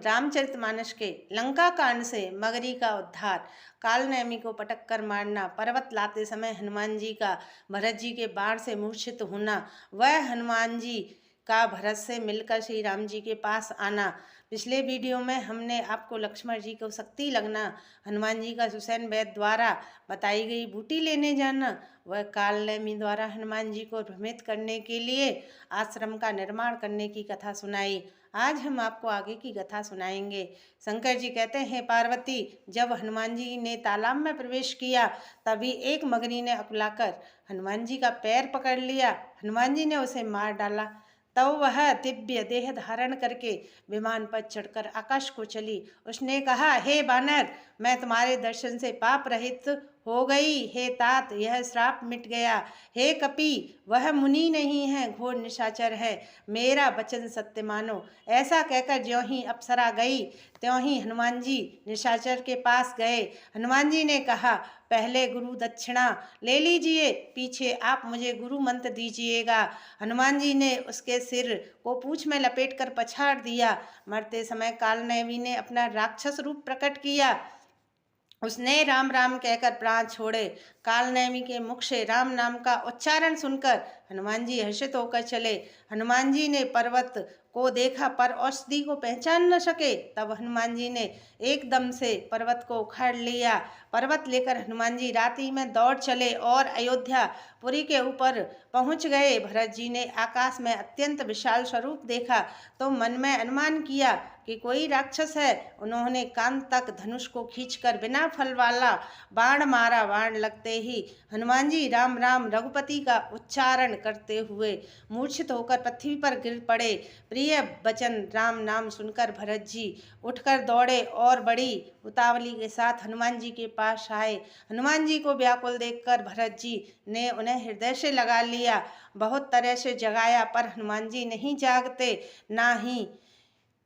रामचरितमानस के लंका कांड से मगरी का उद्धार, कालनेमी को पटक कर मारना, पर्वत लाते समय हनुमान जी का भरत जी के बाण से मूर्छित होना, वह हनुमान जी का भरत से मिलकर श्री राम जी के पास आना। पिछले वीडियो में हमने आपको लक्ष्मण जी को शक्ति लगना, हनुमान जी का सुसैन वैद्य द्वारा बताई गई बूटी लेने जाना, वह कालनेमी द्वारा हनुमान जी को भ्रमित करने के लिए आश्रम का निर्माण करने की कथा सुनाई। आज हम आपको आगे की कथा सुनाएंगे। शंकर जी कहते हैं, पार्वती, जब हनुमान जी ने तालाब में प्रवेश किया तभी एक मगरी ने अकुलाकर हनुमान जी का पैर पकड़ लिया। हनुमान जी ने उसे मार डाला। तब वह दिव्य देह धारण करके विमान पर चढ़कर आकाश को चली। उसने कहा, हे बानर, मैं तुम्हारे दर्शन से पाप रहित हो गई। हे तात, यह श्राप मिट गया। हे कपि, वह मुनि नहीं है, घोर निशाचर है, मेरा वचन सत्य मानो। ऐसा कहकर ज्यों ही अप्सरा गई त्यों ही हनुमान जी निशाचर के पास गए। हनुमान जी ने कहा, पहले गुरु दक्षिणा ले लीजिए, पीछे आप मुझे गुरु मंत्र दीजिएगा। हनुमान जी ने उसके सिर को पूंछ में लपेट कर पछाड़ दिया। मरते समय कालनेमी ने अपना राक्षस रूप प्रकट किया। उसने राम राम कहकर प्राण छोड़े। कालनेमी के मुख से राम नाम का उच्चारण सुनकर हनुमान जी हर्षित होकर चले। हनुमान जी ने पर्वत को देखा पर औषधि को पहचान न सके। तब हनुमान जी ने एकदम से पर्वत को उखाड़ लिया। पर्वत लेकर हनुमान जी रात्रि में दौड़ चले और अयोध्या पुरी के ऊपर पहुंच गए। भरत जी ने आकाश में अत्यंत विशाल स्वरूप देखा तो मन में अनुमान किया कि कोई राक्षस है। उन्होंने कान तक धनुष को खींचकर बिना फल वाला बाण मारा। बाण लगते ही हनुमान जी राम राम रघुपति का उच्चारण करते हुए मूर्छित होकर पृथ्वी पर गिर पड़े। प्रिय वचन राम नाम सुनकर भरत जी उठकर दौड़े और बड़ी उतावली के साथ हनुमान जी के पास आए। हनुमान जी को व्याकुल देखकर भरत जी ने उन्हें हृदय से लगा लिया। बहुत तरह से जगाया पर हनुमान जी नहीं जागते, ना ही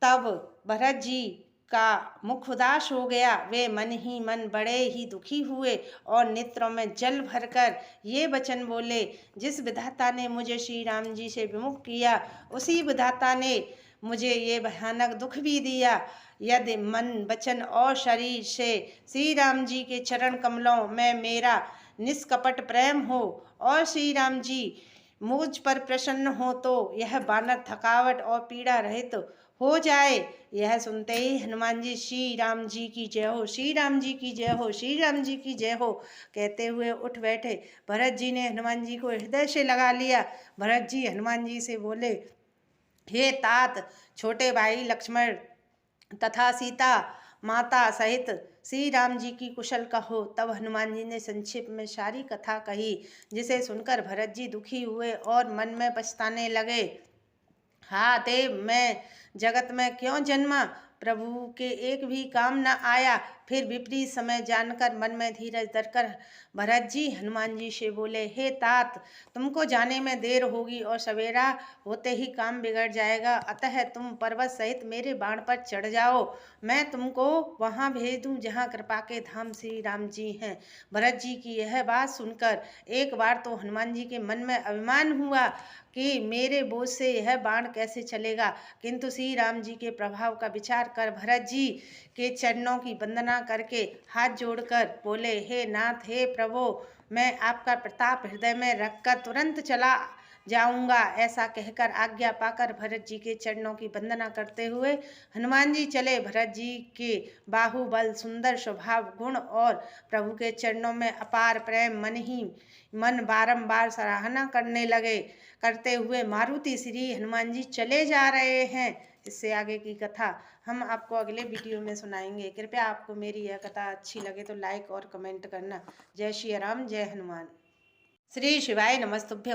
तब भरत जी का मुख उदास हो गया। वे मन ही मन बड़े ही दुखी हुए और नेत्रों में जल भरकर ये वचन बोले, जिस विधाता ने मुझे श्री राम जी से विमुख किया, उसी विधाता ने मुझे ये भयानक दुख भी दिया। यदि मन, वचन और शरीर से श्री राम जी के चरण कमलों में मेरा निष्कपट प्रेम हो और श्री राम जी मुझ पर प्रसन्न हो तो यह बानर थकावट और पीड़ा रहित हो जाए। यह सुनते ही हनुमान जी श्री राम जी की जय हो, श्री राम जी की जय हो, श्री राम जी की जय हो कहते हुए उठ बैठे। भरत जी ने हनुमान जी को हृदय से लगा लिया। भरत जी हनुमान जी से बोले, हे तात, छोटे भाई लक्ष्मण तथा सीता माता सहित श्री राम जी की कुशल कहो। तब हनुमान जी ने संक्षेप में सारी कथा कही, जिसे सुनकर भरत जी दुखी हुए और मन में पछताने लगे। हाँ देव, मैं जगत में क्यों जन्मा, प्रभु के एक भी काम न आया। फिर विपरीत समय जानकर मन में धीरज धरकर भरत जी हनुमान जी से बोले, हे तात, तुमको जाने में देर होगी और सवेरा होते ही काम बिगड़ जाएगा, अतः तुम पर्वत सहित मेरे बाण पर चढ़ जाओ। मैं तुमको वहाँ भेज दूँ जहाँ कृपा के धाम श्री राम जी हैं। भरत जी की यह बात सुनकर एक बार तो हनुमान जी के मन में अभिमान हुआ कि मेरे बोझ से यह बाण कैसे चलेगा, किंतु श्री राम जी के प्रभाव का विचार कर भरत जी के चरणों की वंदना करके हाथ जोड़कर बोले, हे नाथ, हे प्रभु, मैं आपका प्रताप हृदय में रखकर तुरंत चला जाऊंगा। ऐसा कहकर आज्ञा पाकर भरत जी के चरणों की वंदना करते हुए हनुमान जी चले। भरत जी के बाहुबल, सुंदर स्वभाव, गुण और प्रभु के चरणों में अपार प्रेम मन ही मन बारंबार सराहना करते हुए मारुति श्री हनुमान जी चले जा रहे हैं। इससे आगे की कथा हम आपको अगले वीडियो में सुनाएंगे। कृपया आपको मेरी यह कथा अच्छी लगे तो लाइक और कमेंट करना। जय श्री राम, जय हनुमान। श्री शिवाय नमस्तुभ्यं।